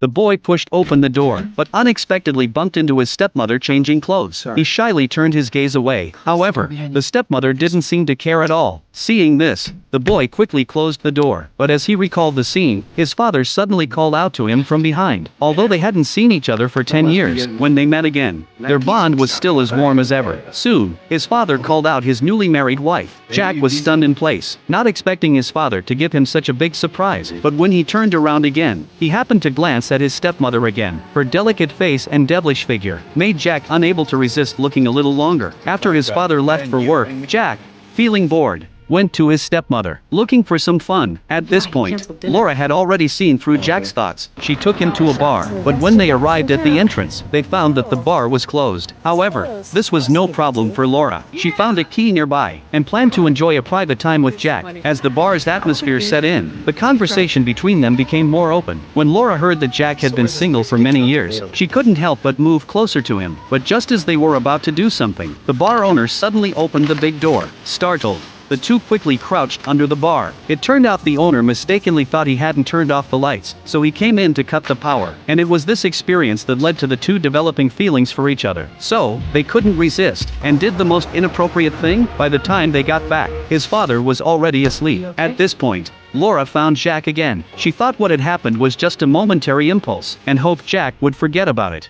The boy pushed open the door, but unexpectedly bumped into his stepmother changing clothes. He shyly turned his gaze away. However, the stepmother didn't seem to care at all. Seeing this, the boy quickly closed the door, but as he recalled the scene, his father suddenly called out to him from behind. Although they hadn't seen each other for 10 years, when they met again, their bond was still as warm as ever. Soon, his father called out his newly married wife. Jack was stunned in place, not expecting his father to give him such a big surprise. But when he turned around again, he happened to glance at his stepmother again. Her delicate face and devilish figure made Jack unable to resist looking a little longer. After his father left for work, Jack, feeling bored, went to his stepmother, looking for some fun. At this point, Laura had already seen through Jack's thoughts. She took him to a bar, but when they arrived at the entrance, they found that the bar was closed. However, this was no problem for Laura. She found a key nearby, and planned to enjoy a private time with Jack. As the bar's atmosphere set in, the conversation between them became more open. When Laura heard that Jack had been single for many years, she couldn't help but move closer to him. But just as they were about to do something, the bar owner suddenly opened the big door. Startled, the two quickly crouched under the bar. It turned out the owner mistakenly thought he hadn't turned off the lights, so he came in to cut the power. And it was this experience that led to the two developing feelings for each other. So, they couldn't resist, and did the most inappropriate thing. By the time they got back, his father was already asleep. At this point, Laura found Jack again. She thought what had happened was just a momentary impulse, and hoped Jack would forget about it.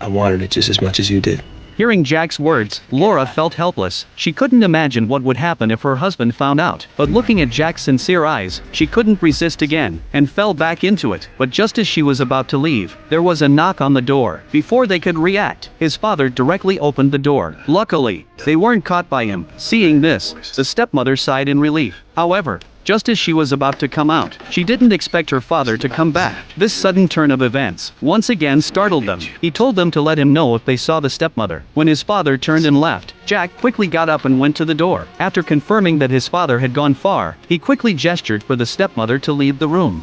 I wanted it just as much as you did. Hearing Jack's words, Laura felt helpless. She couldn't imagine what would happen if her husband found out. But looking at Jack's sincere eyes, she couldn't resist again, and fell back into it. But just as she was about to leave, there was a knock on the door. Before they could react, his father directly opened the door. Luckily, they weren't caught by him. Seeing this, the stepmother sighed in relief. However, just as she was about to come out, she didn't expect her father to come back. This sudden turn of events once again startled them. He told them to let him know if they saw the stepmother. When his father turned and left, Jack quickly got up and went to the door. After confirming that his father had gone far, he quickly gestured for the stepmother to leave the room.